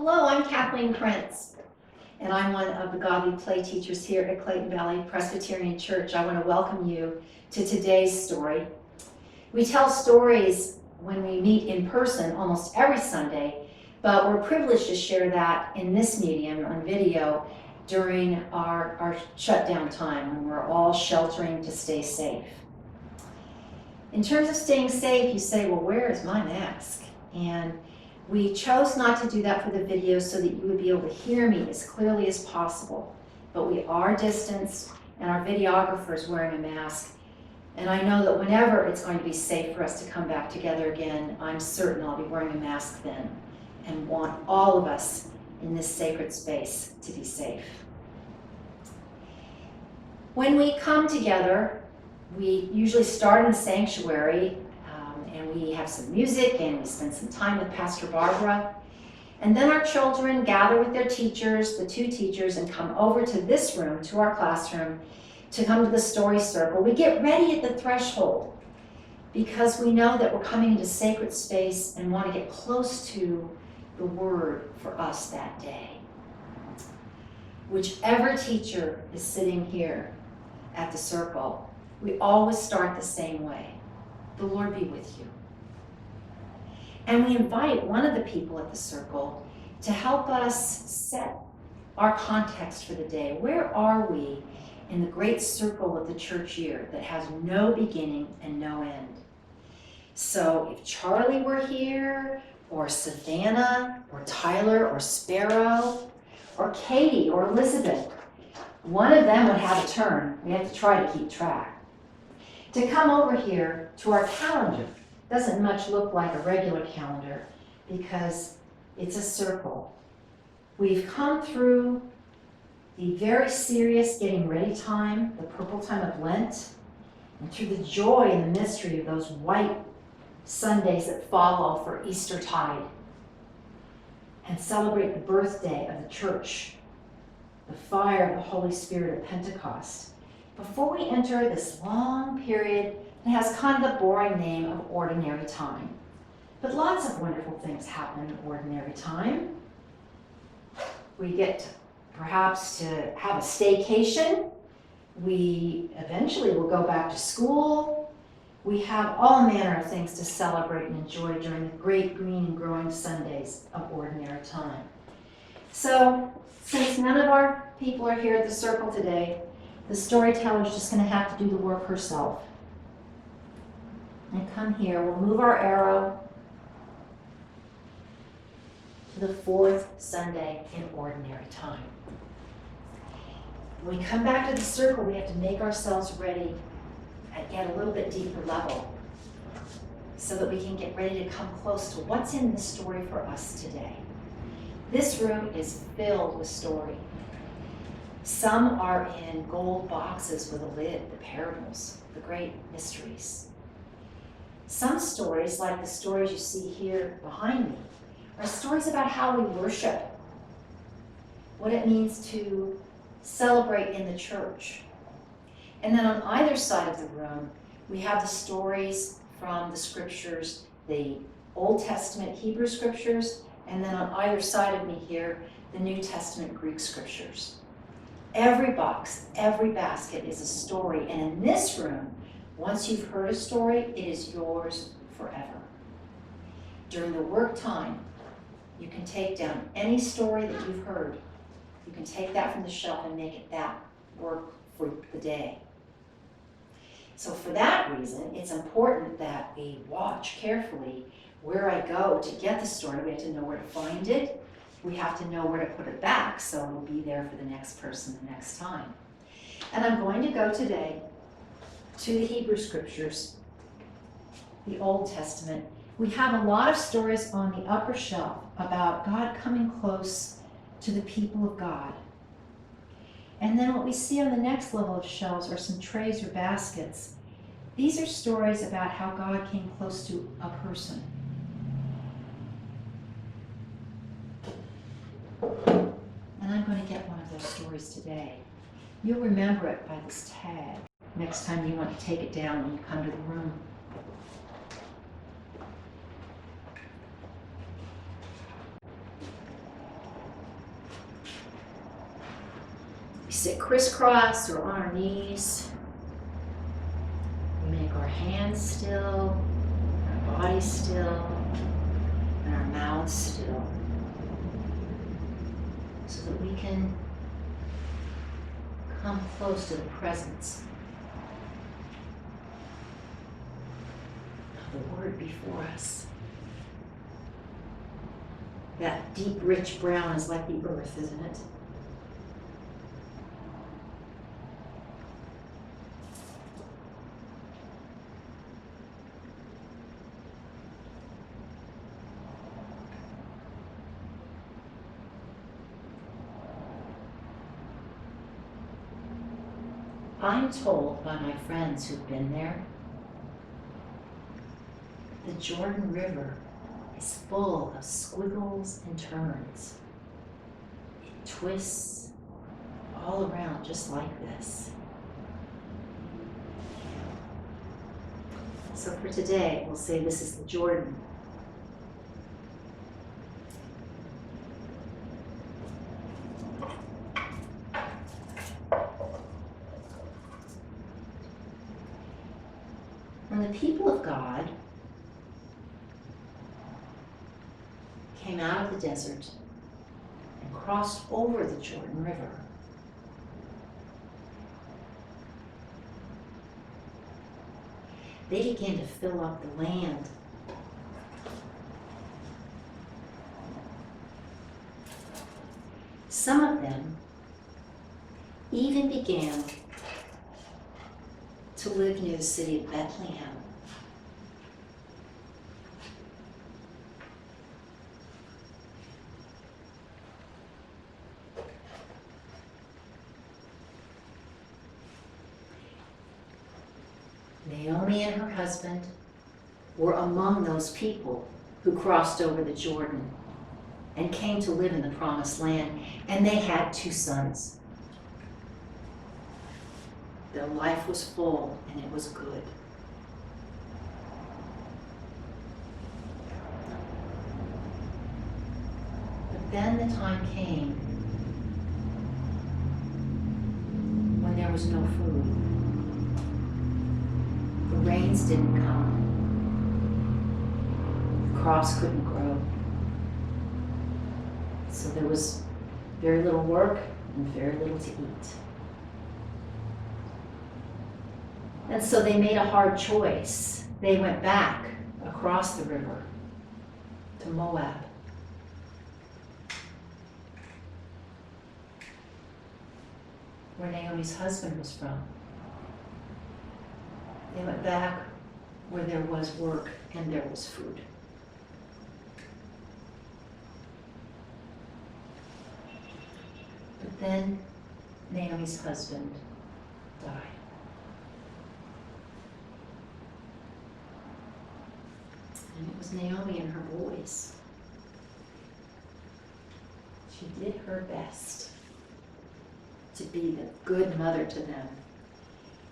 Hello, I'm Kathleen Prince, and I'm one of the godly play teachers here at Clayton Valley Presbyterian Church. I want to welcome you to today's story. We tell stories when we meet in person almost every Sunday, but we're privileged to share that in this medium on video during our shutdown time when we're all sheltering to stay safe. In terms of staying safe, you say, well, where is my mask? And we chose not to do that for the video so that you would be able to hear me as clearly as possible. But we are distanced, and our videographer is wearing a mask. And I know that whenever it's going to be safe for us to come back together again, I'm certain I'll be wearing a mask then and want all of us in this sacred space to be safe. When we come together, we usually start in the sanctuary, and we have some music and we spend some time with Pastor Barbara. And then our children gather with their teachers, the two teachers, and come over to this room, to our classroom, to come to the story circle. We get ready at the threshold because we know that we're coming into sacred space and want to get close to the word for us that day. Whichever teacher is sitting here at the circle, we always start the same way. The Lord be with you. And we invite one of the people at the circle to help us set our context for the day. Where are we in the great circle of the church year that has no beginning and no end? So if Charlie were here, or Savannah, or Tyler, or Sparrow, or Katie, or Elizabeth, one of them would have a turn. We have to try to keep track. To come over here to our calendar. Doesn't much look like a regular calendar because it's a circle. We've come through the very serious getting ready time, the purple time of Lent, and through the joy and the mystery of those white Sundays that follow for Eastertide, and celebrate the birthday of the church, the fire of the Holy Spirit of Pentecost, before we enter this long period that has kind of the boring name of ordinary time. But lots of wonderful things happen in ordinary time. We get perhaps to have a staycation. We eventually will go back to school. We have all manner of things to celebrate and enjoy during the great green and growing Sundays of ordinary time. So, since none of our people are here at the circle today, the storyteller is just going to have to do the work herself. And come here, we'll move our arrow to the fourth Sunday in ordinary time. When we come back to the circle, we have to make ourselves ready at a little bit deeper level so that we can get ready to come close to what's in the story for us today. This room is filled with story. Some are in gold boxes with a lid, the parables, the great mysteries. Some stories, like the stories you see here behind me, are stories about how we worship, what it means to celebrate in the church. And then on either side of the room, we have the stories from the scriptures, the Old Testament Hebrew scriptures, and then on either side of me here, the New Testament Greek scriptures. Every box, every basket is a story, and in this room, once you've heard a story, it is yours forever. During the work time, you can take down any story that you've heard. You can take that from the shelf and make it that work for the day. So for that reason, it's important that we watch carefully where I go to get the story. We have to know where to find it. We have to know where to put it back so it'll be there for the next person the next time. And I'm going to go today to the Hebrew scriptures, the Old Testament. We have a lot of stories on the upper shelf about God coming close to the people of God. And then what we see on the next level of shelves are some trays or baskets. These are stories about how God came close to a person. And I'm going to get one of those stories today. You'll remember it by this tag next time you want to take it down when you come to the room. sit crisscross or on our knees. We make our hands still, our bodies still, and our mouths still, so that we can come close to the presence of the Word before us. That deep, rich brown is like the earth, isn't it? I'm told by my friends who've been there, the Jordan River is full of squiggles and turns. It twists all around just like this. So for today, we'll say this is the Jordan. When the people of God came out of the desert and crossed over the Jordan River, they began to fill up the land. Some of them even began to live near the city of Bethlehem. Naomi and her husband were among those people who crossed over the Jordan and came to live in the Promised Land, and they had 2 sons. Their life was full and it was good. But then the time came when there was no food. The rains didn't come. The crops couldn't grow. So there was very little work and very little to eat. And so they made a hard choice. They went back across the river to Moab. Where Naomi's husband was from. They went back where there was work and there was food. But then Naomi's husband died. And it was Naomi and her boys. She did her best to be the good mother to them.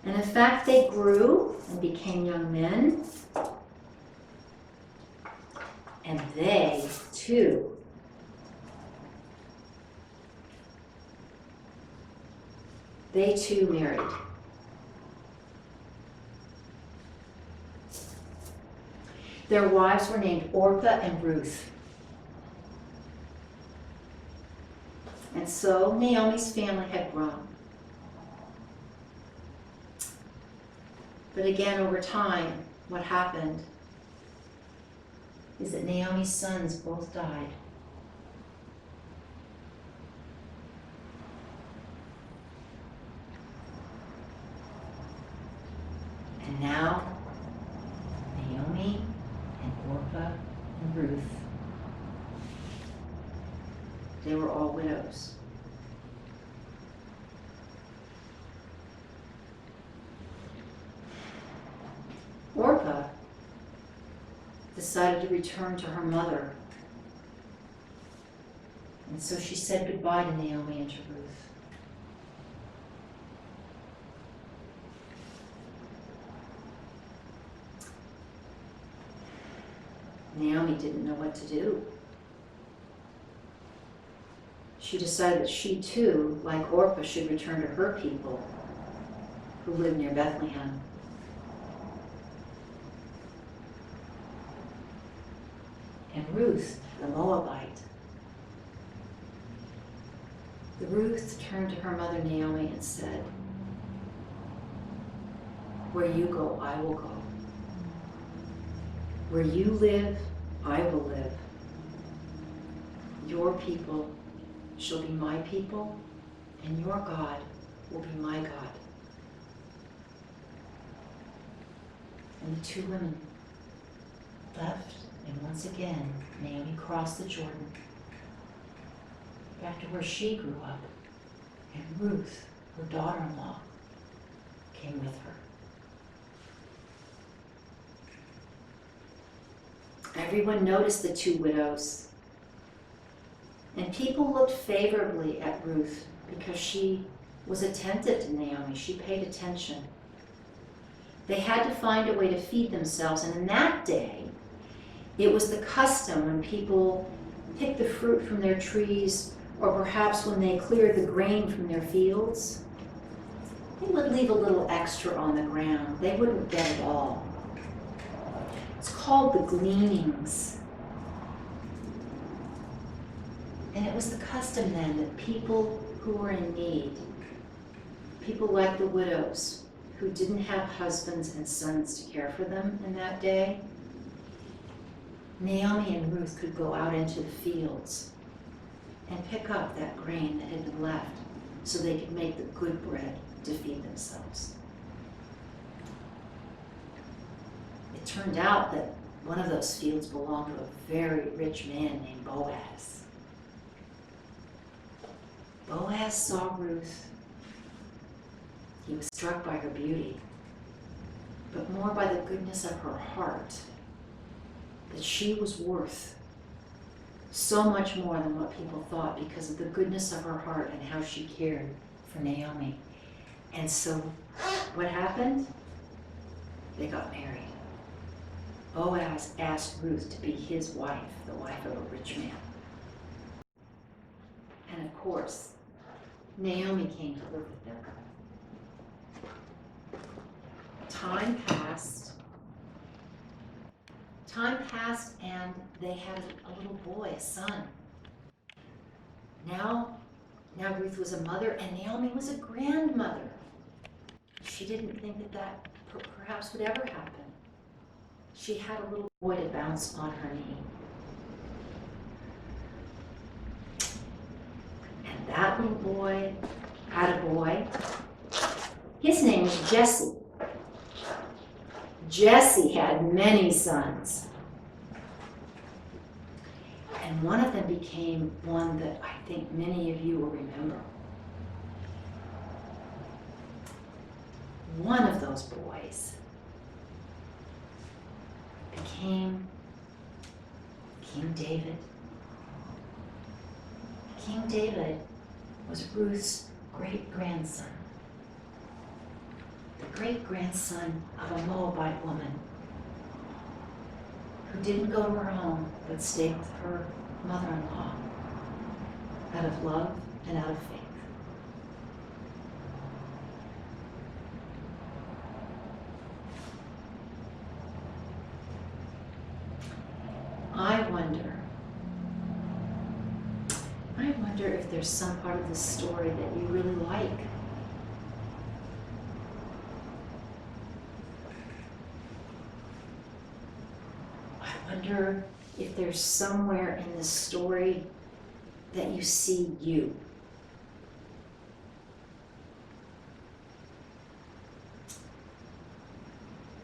And in fact, they grew and became young men. And they, too, married. Their wives were named Orpah and Ruth. And so Naomi's family had grown. But again, over time, what happened is that Naomi's sons both died. And now, Naomi and Orpah and Ruth, they were all widows. Orpah decided to return to her mother. And so she said goodbye to Naomi and to Ruth. Naomi didn't know what to do. She she decided that she too, like Orpah, should return to her people who lived near Bethlehem. And Ruth, the Moabite, Ruth turned to her mother Naomi and said, "Where you go, I will go. Where you live, I will live. Your people shall be my people, and your God will be my God." And the two women left, and once again, Naomi crossed the Jordan back to where she grew up, and Ruth, her daughter-in-law, came with her. Everyone noticed the two widows, and people looked favorably at Ruth because she was attentive to Naomi. She paid attention. They had to find a way to feed themselves, and in that day, it was the custom when people picked the fruit from their trees, or perhaps when they cleared the grain from their fields, they would leave a little extra on the ground. They wouldn't get it all. It's called the gleanings. And it was the custom then that people who were in need, people like the widows who didn't have husbands and sons to care for them in that day, Naomi and Ruth could go out into the fields and pick up that grain that had been left so they could make the good bread to feed themselves. It turned out that one of those fields belonged to a very rich man named Boaz. Boaz saw Ruth. He was struck by her beauty, but more by the goodness of her heart, that she was worth so much more than what people thought because of the goodness of her heart and how she cared for Naomi. And so what happened? They got married. Boaz asked Ruth to be his wife, the wife of a rich man. And of course, Naomi came to live with them. Time passed, and they had a little boy, a son. Now Ruth was a mother, and Naomi was a grandmother. She didn't think that perhaps would ever happen. She had a little boy to bounce on her knee. And that little boy had a boy. His name was Jesse. Jesse had many sons. And one of them became one that I think many of you will remember. One of those boys became King David. King David was Ruth's great-grandson. The great-grandson of a Moabite woman who didn't go to her home but stayed with her mother-in-law out of love and out of faith. I wonder if there's some part of this story that you really like. I wonder if there's somewhere in this story that you see you.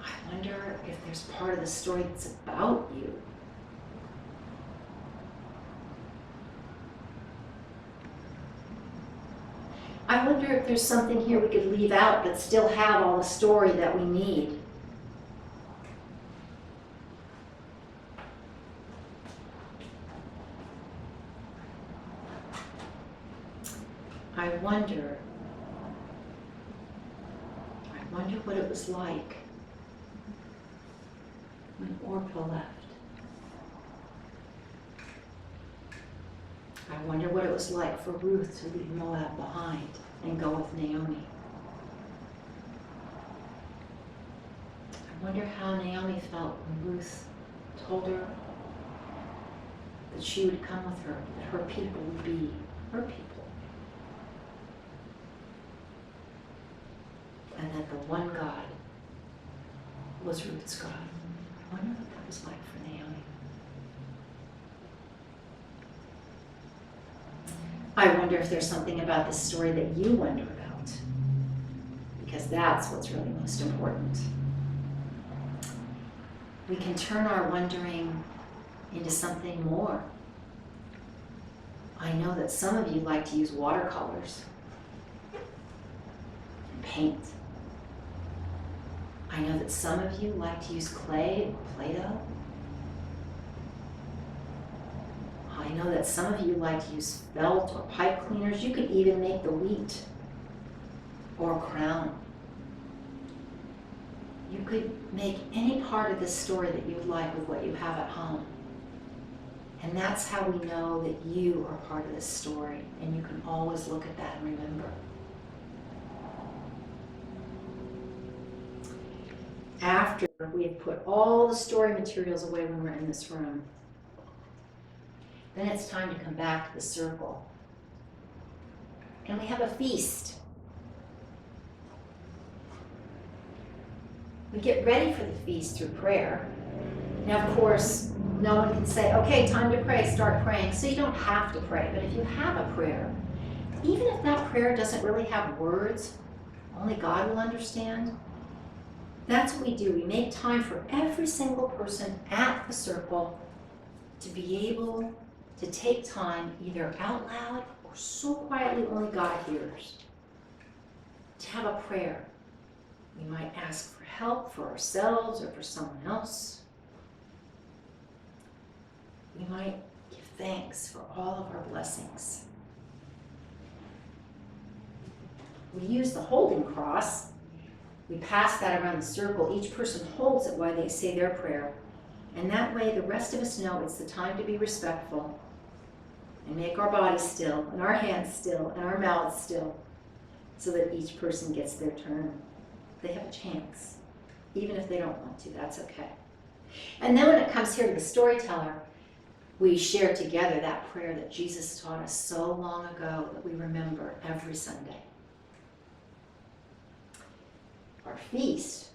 I wonder if there's part of the story that's about you. I wonder if there's something here we could leave out but still have all the story that we need. I wonder what it was like when Orpah left. I wonder what it was like for Ruth to leave Moab behind and go with Naomi. I wonder how Naomi felt when Ruth told her that she would come with her, that her people would be her people, and that the one God was Ruth's God. I wonder what that was like for Naomi. I wonder if there's something about this story that you wonder about, because that's what's really most important. We can turn our wondering into something more. I know that some of you like to use watercolors and paint. I know that some of you like to use clay or Play-Doh. I know that some of you like to use felt or pipe cleaners. You could even make the wheat or a crown. You could make any part of this story that you would like with what you have at home. And that's how we know that you are part of this story, and you can always look at that and remember. After we have put all the story materials away when we're in this room, then it's time to come back to the circle. And we have a feast. We get ready for the feast through prayer. Now, of course, no one can say, okay, time to pray, start praying. So you don't have to pray. But if you have a prayer, even if that prayer doesn't really have words, only God will understand, that's what we do. We make time for every single person at the circle to be able to take time, either out loud or so quietly only God hears, to have a prayer. We might ask for help for ourselves or for someone else. We might give thanks for all of our blessings. We use the holding cross. We pass that around the circle. Each person holds it while they say their prayer. And that way the rest of us know it's the time to be respectful and make our bodies still and our hands still and our mouths still so that each person gets their turn. They have a chance. Even if they don't want to, that's okay. And then when it comes here to the storyteller, we share together that prayer that Jesus taught us so long ago that we remember every Sunday. Our feast.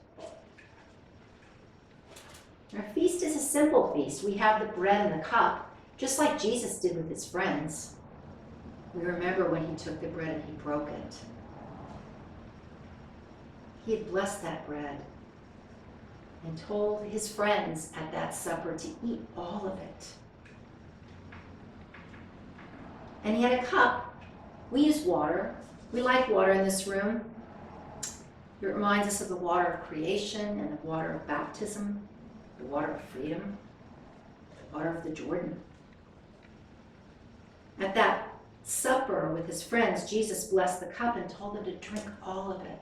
Our feast is a simple feast. We have the bread and the cup, just like Jesus did with his friends. We remember when he took the bread and he broke it. He had blessed that bread and told his friends at that supper to eat all of it. And he had a cup. We use water. We like water in this room. It reminds us of the water of creation and the water of baptism, the water of freedom, the water of the Jordan. At that supper with his friends, Jesus blessed the cup and told them to drink all of it.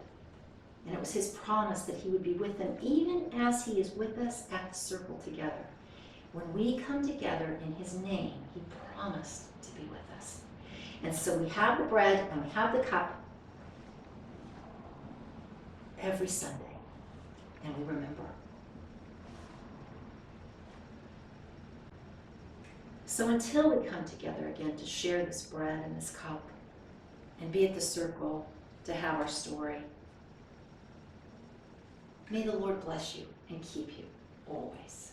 And it was his promise that he would be with them even as he is with us at the circle together. When we come together in his name, he promised to be with us. And so we have the bread and we have the cup every Sunday, and we remember. So until we come together again to share this bread and this cup and be at the circle to have our story, may the Lord bless you and keep you always.